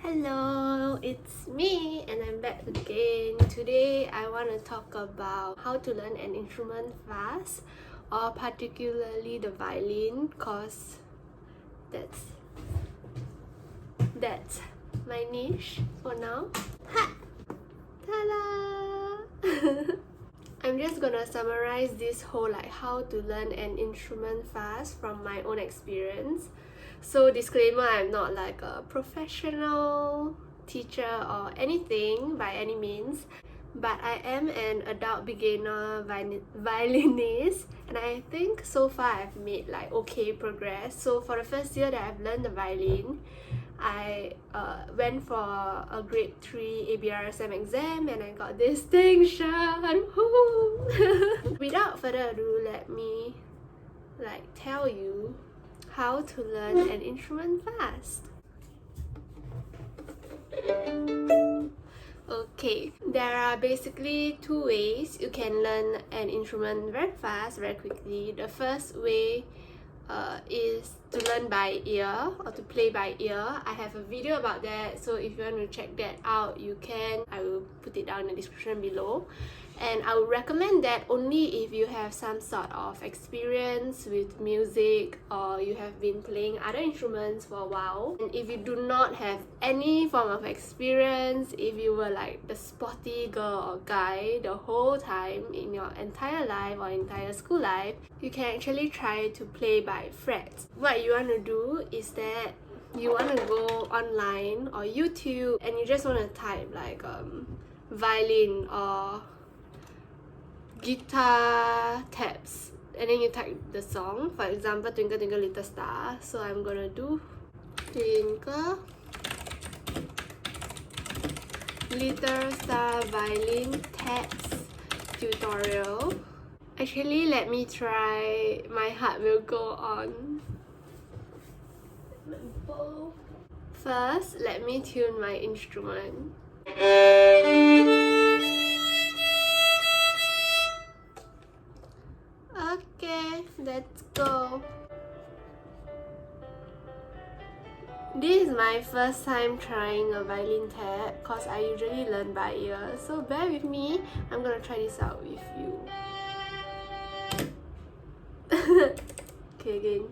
Hello, it's me and I'm back again. Today I want to talk about how to learn an instrument fast, or particularly the violin, cause that's my niche for now. Ha! Ta-da! I'm just gonna summarize this whole how to learn an instrument fast from my own experience. So disclaimer, I'm not like a professional teacher or anything by any means, but I am an adult beginner violinist, and I think so far I've made okay progress. So for the first year that I've learned the violin, I went for a grade 3 ABRSM exam and I got distinction. Without further ado, let me tell you how to learn an instrument fast. Okay, there are basically two ways you can learn an instrument very fast, very quickly. The first way is to learn by ear or to play by ear. I have a video about that, so if you want to check that out, you can. I will put it down in the description below. And I would recommend that only if you have some sort of experience with music or you have been playing other instruments for a while. And if you do not have any form of experience, if you were like the sporty girl or guy the whole time in your entire life or entire school life, you can actually try to play by frets. What you want to do is that you want to go online or YouTube and you just want to type violin or guitar tabs, and then you type the song, for example Twinkle Twinkle Little Star. So I'm gonna do Twinkle Little Star violin tabs tutorial. Actually, let me try. My heart will go on. First, let me tune my instrument. Okay, let's go. This is my first time trying a violin tab because I usually learn by ear, so bear with me. I'm gonna try this out with you. Okay, again.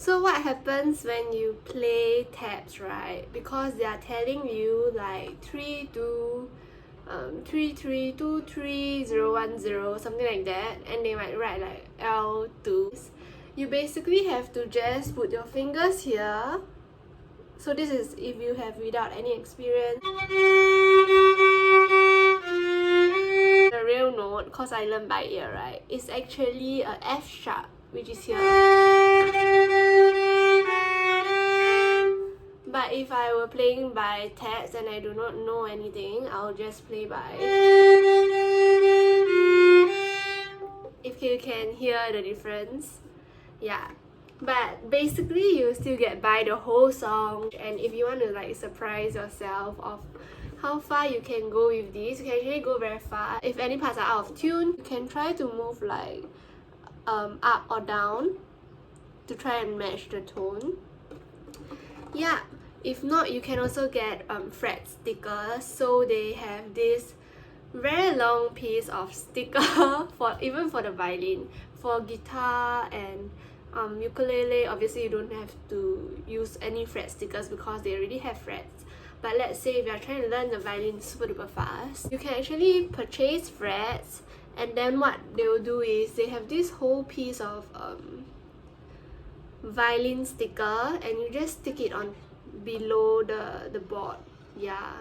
So what happens when you play tabs, right? Because they are telling you 3-2-3-3-2-3-0-1-0, something like that, and they might write L2. You basically have to just put your fingers here. So this is if you have without any experience. The real note, because I learned by ear, right? It's actually a F sharp, which is here. But if I were playing by tabs and I do not know anything, I'll just play by. If you can hear the difference, yeah. But basically, you still get by the whole song. And if you want to surprise yourself of how far you can go with this, you can actually go very far. If any parts are out of tune, you can try to move up or down to try and match the tone. Yeah. If not, you can also get fret stickers. So they have this very long piece of sticker even for the violin. For guitar and ukulele, obviously you don't have to use any fret stickers because they already have frets. But let's say if you're trying to learn the violin super duper fast, you can actually purchase frets, and then what they will do is they have this whole piece of violin sticker, and you just stick it on below the board. Yeah,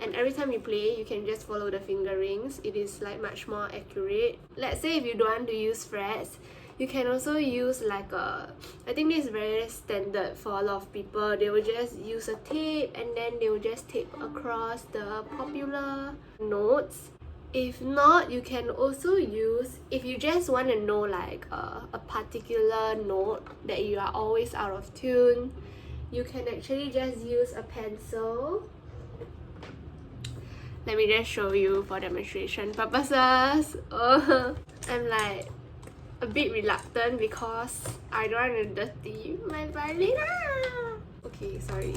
and every time you play, you can just follow the fingerings. It is like much more accurate. Let's say if you don't want to use frets, you can also use like I think this is very standard for a lot of people. They will just use a tape, and then they will just tape across the popular notes. If not, you can also use, if you just want to know like a particular note that you are always out of tune, you can actually just use a pencil. Let me just show you for demonstration purposes. I'm like a bit reluctant because I don't want to dirty my violin. Okay, sorry.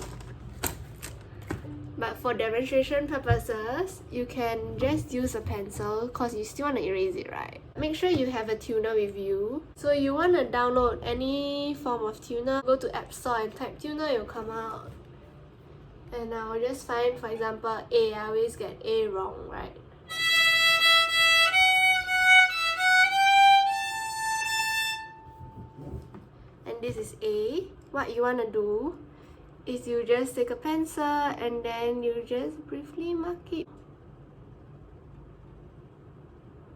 But for demonstration purposes, you can just use a pencil because you still want to erase it, right? Make sure you have a tuner with you. So you want to download any form of tuner, go to App Store and type tuner, it will come out. And I'll just find, for example, A. I always get A wrong, right? And this is A. What you want to do is you just take a pencil and then you just briefly mark it.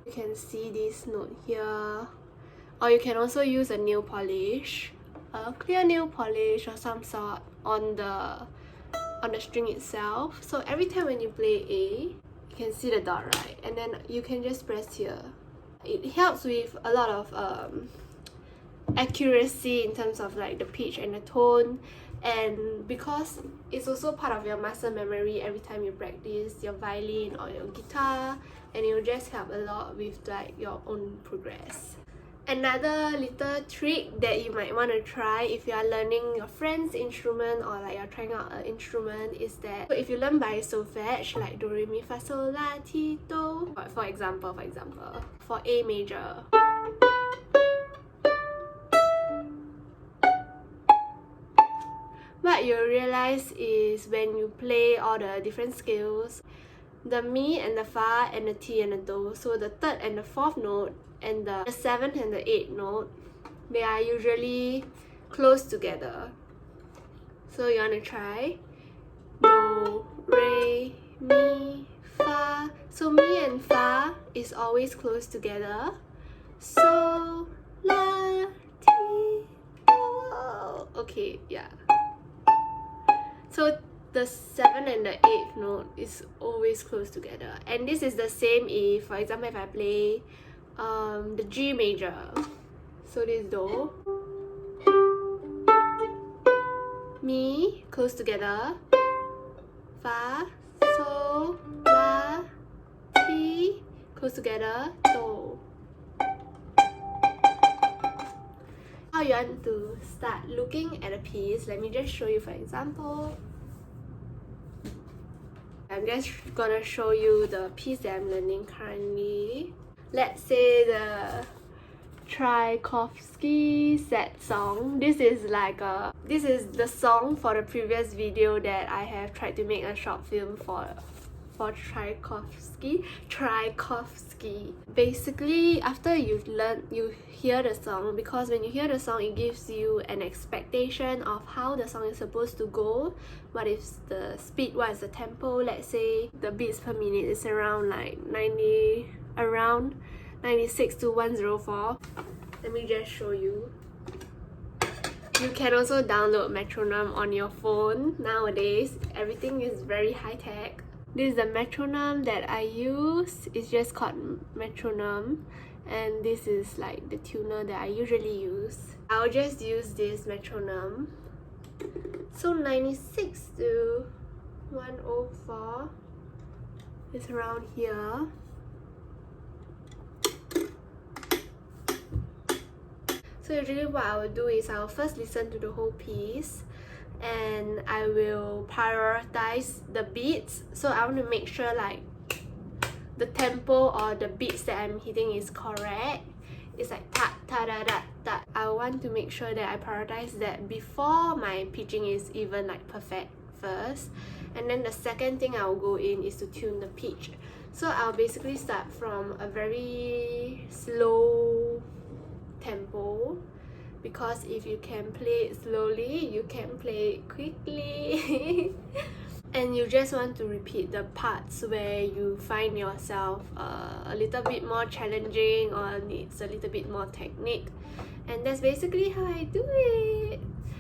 You can see this note here. Or you can also use a nail polish, a clear nail polish or some sort on the string itself. So every time when you play A, you can see the dot, right? And then you can just press here. It helps with a lot of accuracy in terms of like the pitch and the tone, and because it's also part of your muscle memory every time you practice your violin or your guitar, and it will just help a lot with like your own progress. Another little trick that you might want to try if you are learning your friend's instrument or like you're trying out an instrument is that if you learn by solfege, like do re mi fa sol la ti do, for example for A major, what you'll realize is when you play all the different scales, the mi and the fa and the ti and the do, so the third and the fourth note and the seventh and the eighth note, they are usually close together. So you want to try do, re, mi, fa. So mi and fa is always close together. So la, ti, do. Okay, yeah. So the 7th and the 8th note is always close together. And this is the same if, for example, if I play the G major. So this do, mi, close together, fa, sol, la, ti, close together, do. How you want to start looking at a piece, let me just show you for example. I'm just gonna show you the piece that I'm learning currently. Let's say the Tchaikovsky set song. This is the song for the previous video that I have tried to make a short film for Tchaikovsky. Basically, after you hear the song, because when you hear the song, it gives you an expectation of how the song is supposed to go. What is the speed? What is the tempo? Let's say the beats per minute is around like 96 to 104. Let me just show you. You can also download metronome on your phone nowadays. Everything is very high tech. This is the metronome that I use. It's just called metronome, and this is like the tuner that I usually use. I'll just use this metronome. So 96 to 104 is around here. So usually what I will do is I will first listen to the whole piece, and I will prioritize the beats. So I want to make sure like the tempo or the beats that I'm hitting is correct. It's like ta ta da da da. I want to make sure that I prioritize that before my pitching is even like perfect first. And then the second thing I'll go in is to tune the pitch. So I'll basically start from a very slow tempo, because if you can play it slowly, you can play it quickly. And you just want to repeat the parts where you find yourself a little bit more challenging or needs a little bit more technique. And that's basically how I do it.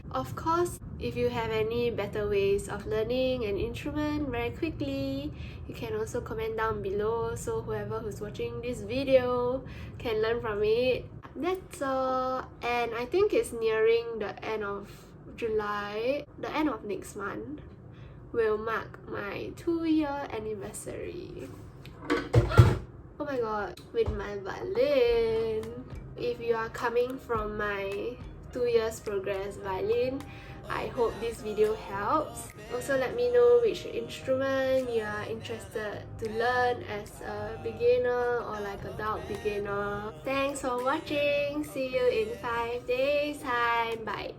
Of course, if you have any better ways of learning an instrument very quickly, you can also comment down below, so whoever who's watching this video can learn from it. That's all. And I think it's nearing the end of July, the end of next month will mark my 2-year anniversary. Oh my god, with my violin. If you are coming from my 2 years progress violin, I hope this video helps. Also, let me know which instrument you are interested to learn as a beginner or like adult beginner. Thanks for watching. See you in 5 days time. Bye.